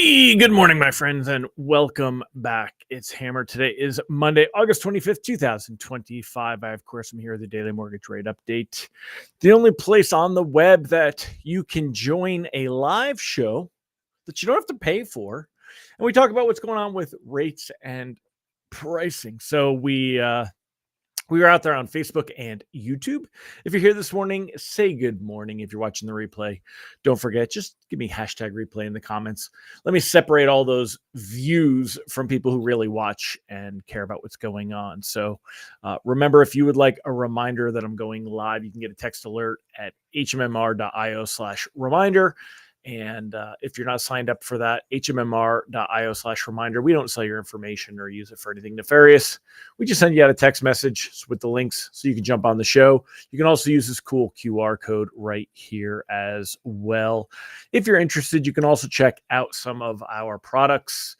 Hey, good morning, my friends, and welcome back. It's Hammer. Today is Monday, August 25th, 2025. I, of course, am here with the Daily Mortgage Rate Update, the only place on the web that you can join a live show that you don't have to pay for. And we talk about what's going on with rates and pricing. So we are out there on Facebook and YouTube. If you're here this morning, say good morning. If you're watching the replay, don't forget, just give me hashtag replay in the comments. Let me separate all those views from people who really watch and care about what's going on. So remember, if you would like a reminder that I'm going live, you can get a text alert at hmmr.io/reminder. And if you're not signed up for that, hmmr.io/reminder. We don't sell your information or use it for anything nefarious. We just send you out a text message with the links so you can jump on the show. You can also use this cool QR code right here as well. If you're interested, you can also check out some of our products.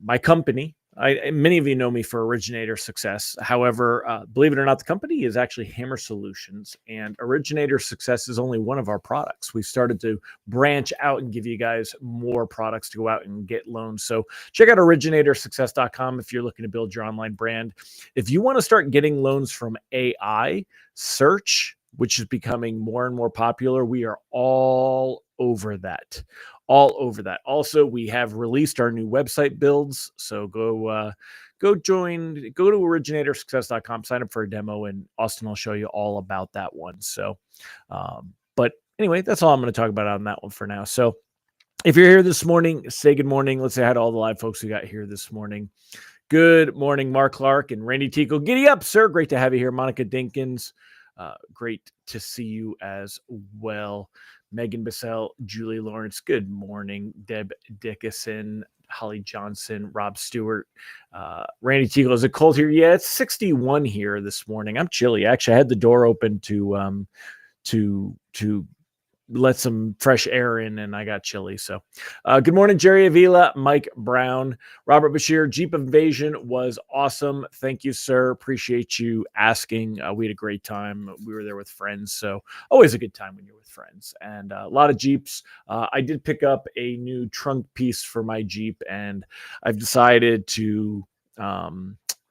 My company, many of you know me for Originator Success. However, believe it or not, the company is actually Hammer Solutions, and Originator Success is only one of our products. We've started to branch out and give you guys more products to go out and get loans. So check out originatorssuccess.com if you're looking to build your online brand. If you want to start getting loans from AI search, which is becoming more and more popular, we are all over that. Also, we have released our new website builds. So go to originatorssuccess.com, sign up for a demo, and Austin will show you all about that one. So, but anyway, that's all I'm going to talk about on that one for now. So if you're here this morning, say good morning. Let's say hi to all the live folks we got here this morning. Good morning, Mark Clark and Randy Tico. Giddy up, sir. Great to have you here. Monica Dinkins. Great to see you as well. Megan Bissell, Julie Lawrence, good morning. Deb Dickinson, Holly Johnson, Rob Stewart, Randy Teagle. Is it cold here? Yeah, it's 61 here this morning. I'm chilly. Actually, I had the door open to let some fresh air in, and I got chilly. So good morning, Jerry Avila, Mike Brown, Robert Bashir. Jeep Invasion was awesome. Thank you, sir. Appreciate you asking. We had a great time. We were there with friends, so always a good time when you're with friends. And a lot of Jeeps. I did pick up a new trunk piece for my Jeep, and I've decided to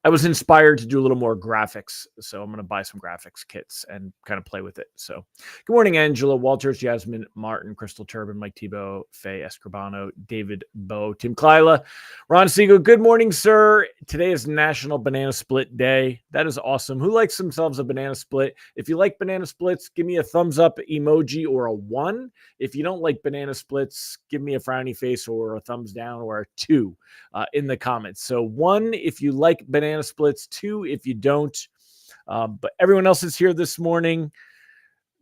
I was inspired to do a little more graphics, so I'm going to buy some graphics kits and kind of play with it. So good morning, Angela Walters, Jasmine Martin, Crystal Turbin, Mike Tebow, Faye Escribano, David Bow, Tim Klyla, Ron Siegel. Good morning, sir. Today is National Banana Split Day. That is awesome. Who likes themselves a banana split? If you like banana splits, give me a thumbs up emoji or a 1. If you don't like banana splits, give me a frowny face or a thumbs down or a 2 in the comments. So 1 if you like banana splits, 2 if you don't. But everyone else is here this morning.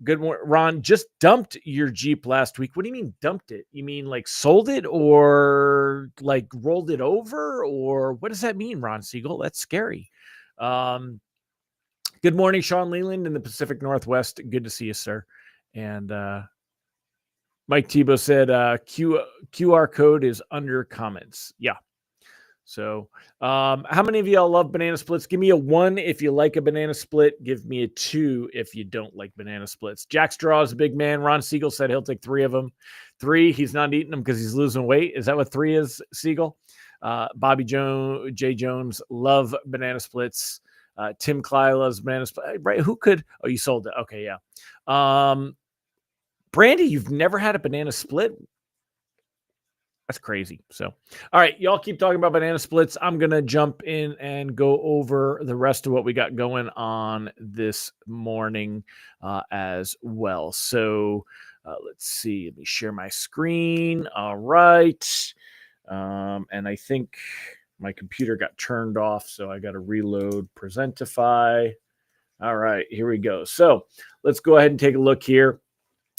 Good morning, Ron. Just dumped your Jeep last week. What do you mean dumped it? You mean like sold it or like rolled it over, or what does that mean, Ron Siegel? That's scary. Good morning, Sean Leland in the Pacific Northwest. Good to see you, sir. And Mike Tebow said QR code is under comments. Yeah. So how many of y'all love banana splits? Give me a 1 if you like a banana split. Give me a 2 if you don't like banana splits. Jack Straw is a big man. Ron Siegel said he'll take 3 of them. 3, he's not eating them because he's losing weight. Is that what 3 is, Siegel? Bobby Jay Jones, love banana splits. Tim Klyla's banana split. Right? Who could? Oh, you sold it. Okay, yeah. Brandy, you've never had a banana split? That's crazy. So, all right, y'all keep talking about banana splits. I'm going to jump in and go over the rest of what we got going on this morning as well. So, let's see. Let me share my screen. All right. And I think my computer got turned off, so I got to reload Presentify. All right, here we go. So, let's go ahead and take a look here.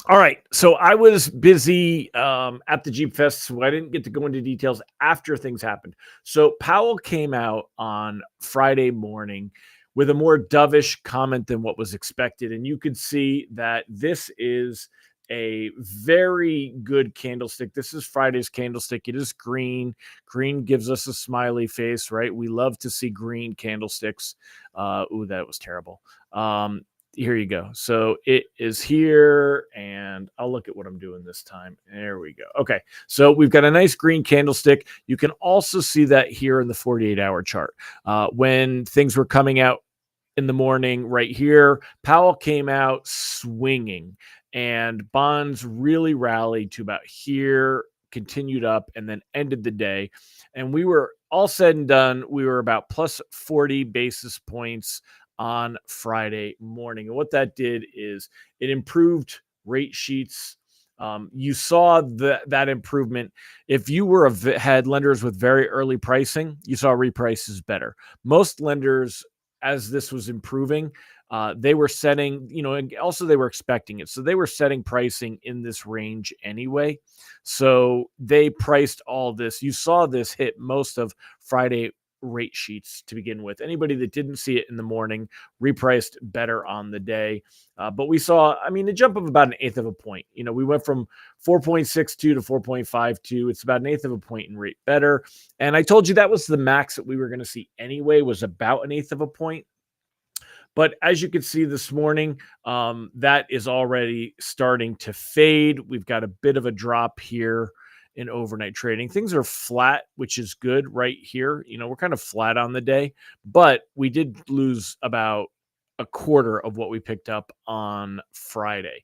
All right, so I was busy at the Jeep Fest, so I didn't get to go into details after things happened. So Powell came out on Friday morning with a more dovish comment than what was expected, and you could see that this is a very good candlestick. This is Friday's candlestick. It is green. Green gives us a smiley face, right? We love to see green candlesticks. Ooh, that was terrible. here you go. So it is here, and I'll look at what I'm doing this time. There we go. Okay, so we've got a nice green candlestick. You can also see that here in the 48-hour chart. When things were coming out in the morning right here, Powell came out swinging, and bonds really rallied to about here, continued up, and then ended the day. And we were all said and done, we were about plus 40 basis points on Friday morning. And what that did is it improved rate sheets. You saw that improvement. If you were had lenders with very early pricing, you saw reprices better. Most lenders, as this was improving, they were setting, and also they were expecting it. So they were setting pricing in this range anyway. So they priced all this. You saw this hit most of Friday rate sheets to begin with. Anybody that didn't see it in the morning repriced better on the day. But we saw, a jump of about 1/8 of a point. We went from 4.62 to 4.52. It's about 1/8 of a point in rate better. And I told you that was the max that we were going to see anyway, was about 1/8 of a point. But as you can see this morning, that is already starting to fade. We've got a bit of a drop here in overnight trading. Things are flat, which is good right here. We're kind of flat on the day, but we did lose about a quarter of what we picked up on Friday.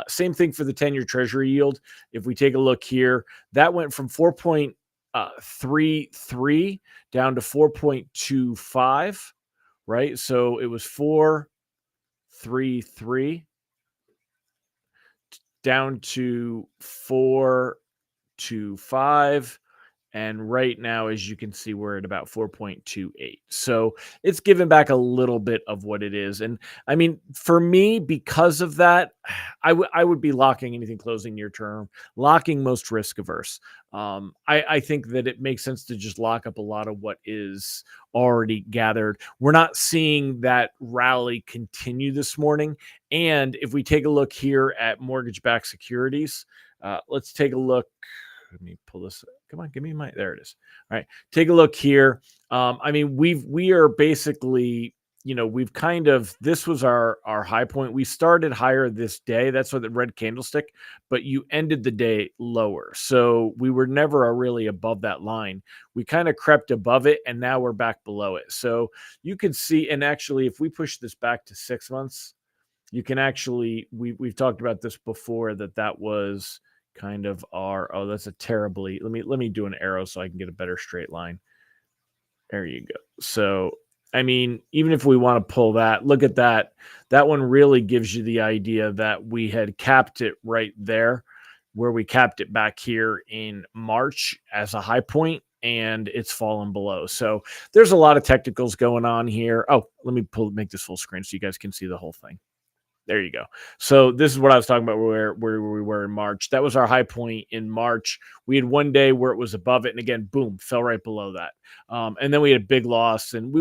Same thing for the 10-year treasury yield. If we take a look here, that went from 4.33 down to 4.25. Right? So it was 4.33 down to 4.25. And right now, as you can see, we're at about 4.28. So it's given back a little bit of what it is. And for me, because of that, I would be locking anything closing near term, locking most risk averse. I think that it makes sense to just lock up a lot of what is already gathered. We're not seeing that rally continue this morning. And if we take a look here at mortgage-backed securities, let's take a look. Let me pull this. Come on, give me there it is. All right. Take a look here. We are basically, we've this was our high point. We started higher this day. That's what the red candlestick, but you ended the day lower. So we were never really above that line. We kind of crept above it, and now we're back below it. So you can see, and actually, if we push this back to 6 months, you can actually, we've talked about this before, that was kind of that's a terribly, let me do an arrow so I can get a better straight line. There you go. So, even if we want to pull that, look at that. That one really gives you the idea that we had capped it right there, where we capped it back here in March as a high point, and it's fallen below. So there's a lot of technicals going on here. Oh, let me make this full screen so you guys can see the whole thing. There you go. So this is what I was talking about where we were in March. That was our high point in March. We had one day where it was above it, and again, boom, fell right below that. And then we had a big loss, and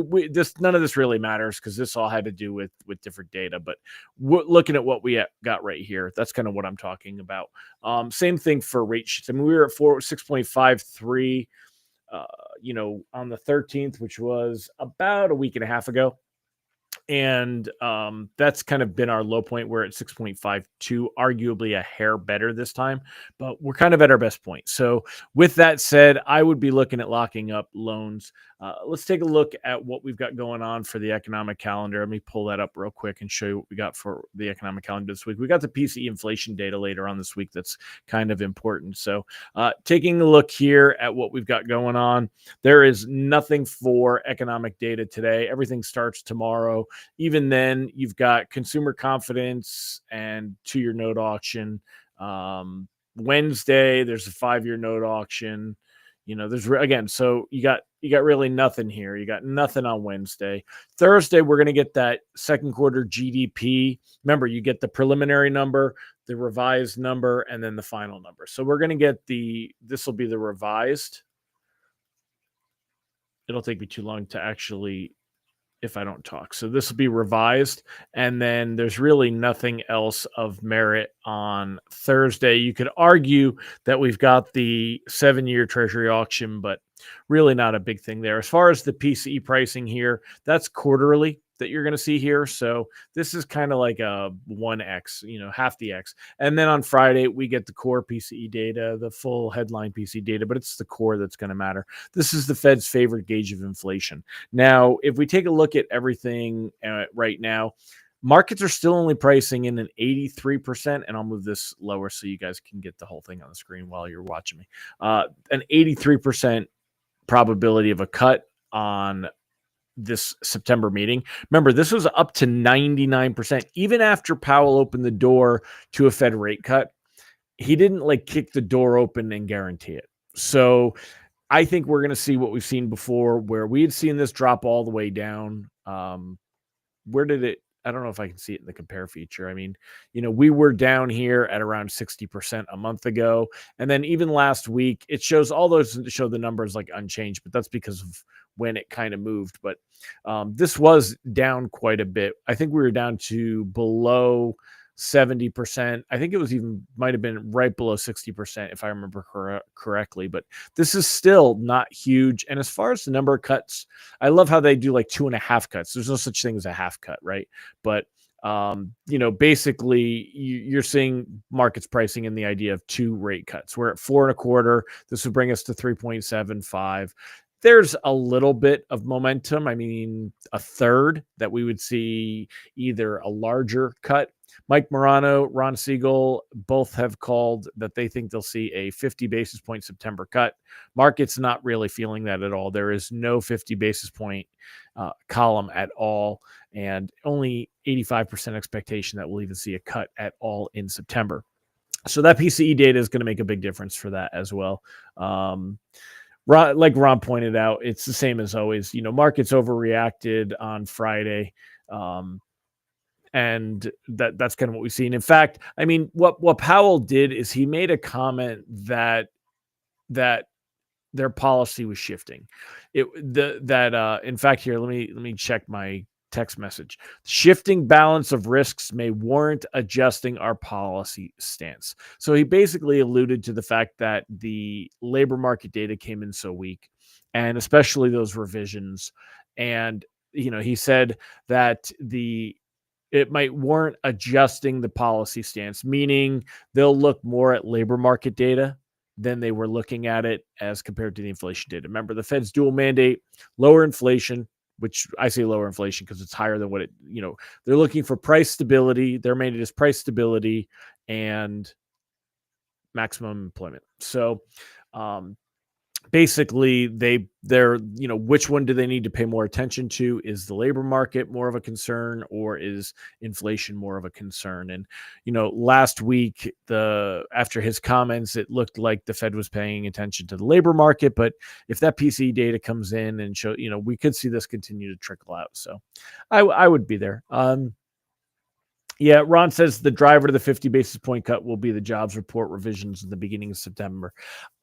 none of this really matters because this all had to do with different data. But looking at what we got right here, that's kind of what I'm talking about. Same thing for rate sheets. We were at 6.53, on the 13th, which was about a week and a half ago. And that's kind of been our low point. We're at 6.52, arguably a hair better this time, but we're kind of at our best point. So with that said, I would be looking at locking up loans. Let's take a look at what we've got going on for the economic calendar. Let me pull that up real quick and show you what we got for the economic calendar this week. We got the PCE inflation data later on this week. That's kind of important. So taking a look here at what we've got going on, there is nothing for economic data today. Everything starts tomorrow. Even then, you've got consumer confidence and 2-year note auction. Wednesday, there's a 5-year note auction. There's again, so you got really nothing here. You got nothing on Wednesday. Thursday, we're going to get that second quarter GDP. Remember, you get the preliminary number, the revised number, and then the final number. So we're going to get this will be the revised. It'll take me too long to actually, if I don't talk. So this will be revised, and then there's really nothing else of merit on Thursday. You could argue that we've got the 7-year treasury auction, but really not a big thing there. As far as the PCE pricing here, that's quarterly. that you're going to see here. So this is kind of like a 1x, half the X. And then on Friday, we get the core PCE data, the full headline PCE data, but it's the core that's going to matter. This is the Fed's favorite gauge of inflation. Now, if we take a look at everything right now, markets are still only pricing in an 83%, and I'll move this lower so you guys can get the whole thing on the screen while you're watching me. An 83% probability of a cut on this September meeting. Remember, this was up to 99%. Even after Powell opened the door to a Fed rate cut, he didn't like kick the door open and guarantee it. So I think we're going to see what we've seen before, where we had seen this drop all the way down. Where did it? I don't know if I can see it in the compare feature. I mean, we were down here at around 60% a month ago. And then even last week, it shows all those show the numbers like unchanged, but that's because of when it kind of moved. But this was down quite a bit. I think we were down to below 70%. I think it was might have been right below 60% if I remember correctly, but this is still not huge. And as far as the number of cuts, I love how they do like 2.5 cuts. There's no such thing as a half cut, right? But basically you're seeing markets pricing in the idea of 2 rate cuts. We're at 4.25. This would bring us to 3.75. There's a little bit of momentum. I mean, a third that we would see either a larger cut. Mike Morano, Ron Siegel, both have called that they think they'll see a 50 basis point September cut. Market's not really feeling that at all. There is no 50 basis point column at all, and only 85% expectation that we'll even see a cut at all in September. So that PCE data is going to make a big difference for that as well. Like Ron pointed out, it's the same as always. Markets overreacted on Friday. And that's kind of what we've seen. In fact, I mean, what Powell did is he made a comment that their policy was shifting. In fact, here, let me check my text message. Shifting balance of risks may warrant adjusting our policy stance. So he basically alluded to the fact that the labor market data came in so weak, and especially those revisions. And he said that it might warrant adjusting the policy stance, meaning they'll look more at labor market data than they were looking at it as compared to the inflation data. Remember, the Fed's dual mandate, lower inflation, which I say lower inflation because it's higher than what they're looking for price stability. Their mandate is price stability and maximum employment. So, basically they're which one do they need to pay more attention to? Is the labor market more of a concern, or is inflation more of a concern? And last week, after his comments, it looked like the Fed was paying attention to the labor market, but if that PCE data comes in and show, we could see this continue to trickle out. So I would be there. Yeah, Ron says the driver to the 50 basis point cut will be the jobs report revisions in the beginning of September.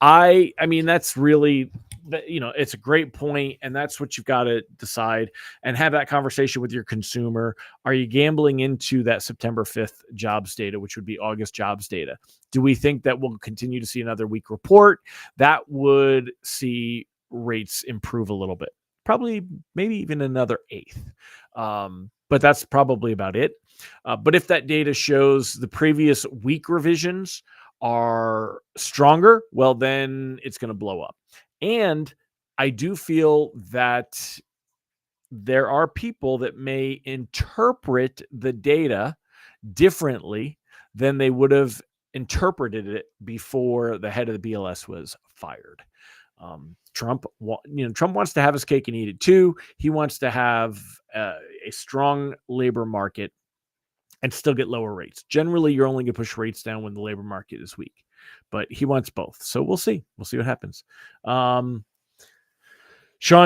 I mean, that's really, it's a great point, and that's what you've got to decide and have that conversation with your consumer. Are you gambling into that September 5th jobs data, which would be August jobs data? Do we think that we'll continue to see another weak report? That would see rates improve a little bit, probably maybe even another eighth. But that's probably about it. But if that data shows the previous week revisions are stronger, well, then it's going to blow up. And I do feel that there are people that may interpret the data differently than they would have interpreted it before the head of the BLS was fired. Trump wants to have his cake and eat it too. He wants to have a strong labor market and still get lower rates. Generally, you're only going to push rates down when the labor market is weak, but he wants both. So we'll see. We'll see what happens. Sean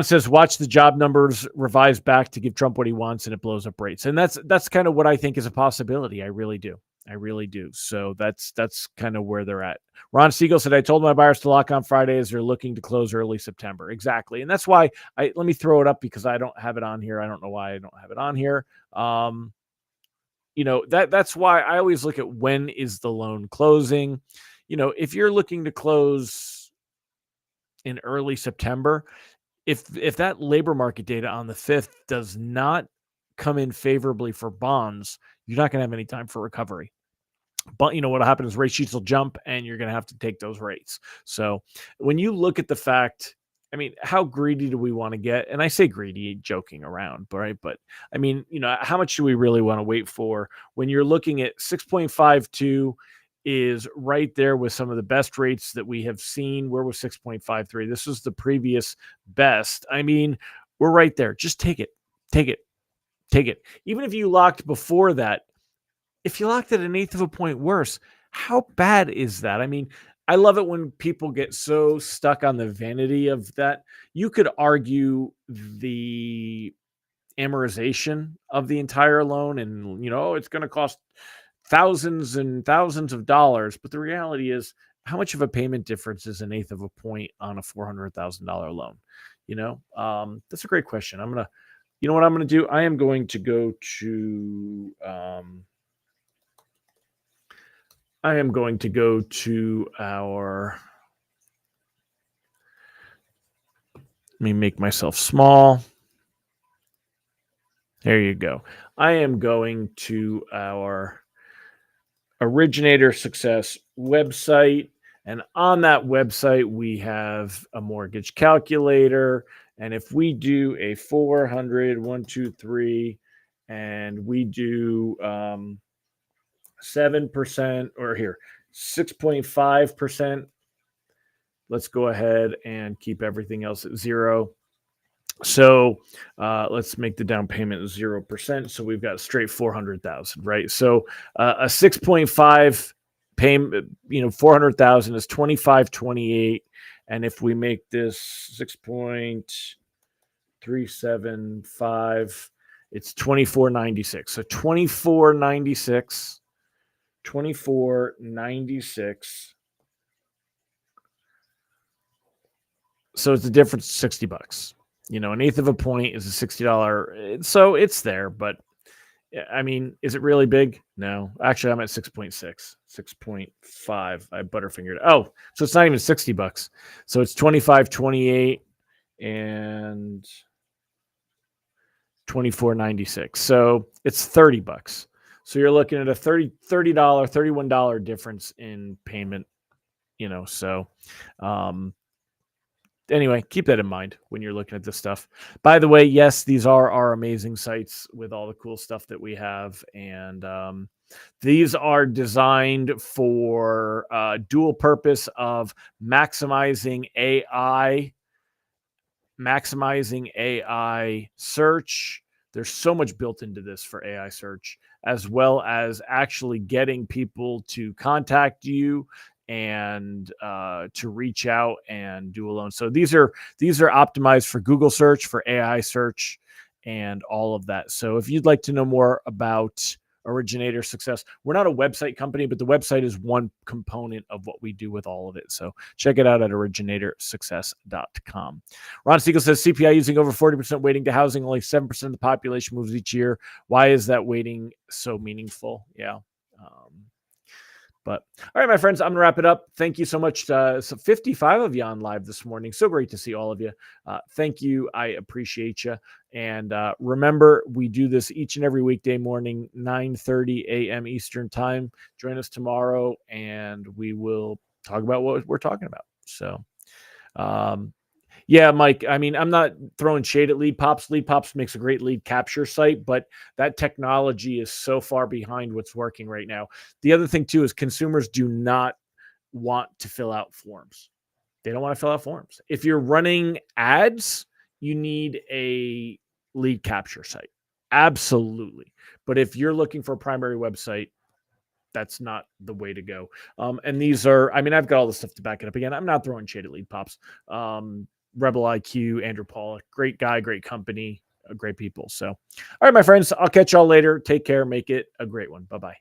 says, watch the job numbers revise back to give Trump what he wants, and it blows up rates. And that's kind of what I think is a possibility. I really do. So that's kind of where they're at. Ron Siegel said, I told my buyers to lock on Friday as they're looking to close early September. Exactly. And that's why let me throw it up because I don't have it on here. I don't know why I don't have it on here. That's why I always look at when is the loan closing. If you're looking to close in early September, if that labor market data on the 5th does not come in favorably for bonds, you're not going to have any time for recovery. But what'll happen is rate sheets will jump and you're going to have to take those rates. So when you look at the fact, how greedy do we want to get? And I say greedy, joking around, right? But how much do we really want to wait for when you're looking at 6.52 is right there with some of the best rates that we have seen? Where was 6.53? This was the previous best. We're right there. Just take it. Take it. Take it. Even if you locked before that, if you locked it an eighth of a point worse, how bad is that? I love it when people get so stuck on the vanity of that. You could argue the amortization of the entire loan and, it's going to cost thousands and thousands of dollars. But the reality is, how much of a payment difference is an eighth of a point on a $400,000 loan? That's a great question. You know what I'm going to do? I am going to go to, our, let me make myself small. There you go. I am going to our Originator Success website. And on that website, we have a mortgage calculator. And if we do a 400, 1, 2, 3, and we do 7%, or here, 6.5%, let's go ahead and keep everything else at 0. So let's make the down payment 0%. So we've got straight 400,000, right? So a 6.5 payment, 400,000 is 2528. And if we make this 6.375, it's 2496. So 2496. So it's the difference of $60. An eighth of a point is a $60. So it's there, but is it really big? No, actually I'm at 6.6, 6.5. I butterfingered. Oh, so it's not even $60. So it's 25.28 and 24.96. So it's $30. So you're looking at a $30, $31 difference in payment, so anyway, keep that in mind when you're looking at this stuff. By the way, yes, these are our amazing sites with all the cool stuff that we have. And these are designed for dual purpose of maximizing AI search. There's so much built into this for AI search, as well as actually getting people to contact you and to reach out and do a loan. So these are optimized for Google search, for AI search, and all of that. So if you'd like to know more about Originator Success, we're not a website company, but the website is one component of what we do with all of it. So check it out at originatorssuccess.com. Ron Siegel says CPI using over 40% weighting to housing, only 7% of the population moves each year. Why is that weighting so meaningful? Yeah. But all right, my friends, I'm going to wrap it up. Thank you so much. So 55 of you on live this morning. So great to see all of you. Thank you. I appreciate you. And remember, we do this each and every weekday morning, 9:30 a.m. Eastern time. Join us tomorrow, and we will talk about what we're talking about. So, yeah, Mike, I'm not throwing shade at Lead Pops. Lead Pops makes a great lead capture site, but that technology is so far behind what's working right now. The other thing, too, is consumers do not want to fill out forms. They don't want to fill out forms. If you're running ads, you need a lead capture site. Absolutely. But if you're looking for a primary website, that's not the way to go. And these are, I've got all the stuff to back it up. Again, I'm not throwing shade at Lead Pops. Rebel IQ, Andrew Paul, great guy, great company, great people. So, all right, my friends, I'll catch y'all later. Take care. Make it a great one. Bye-bye.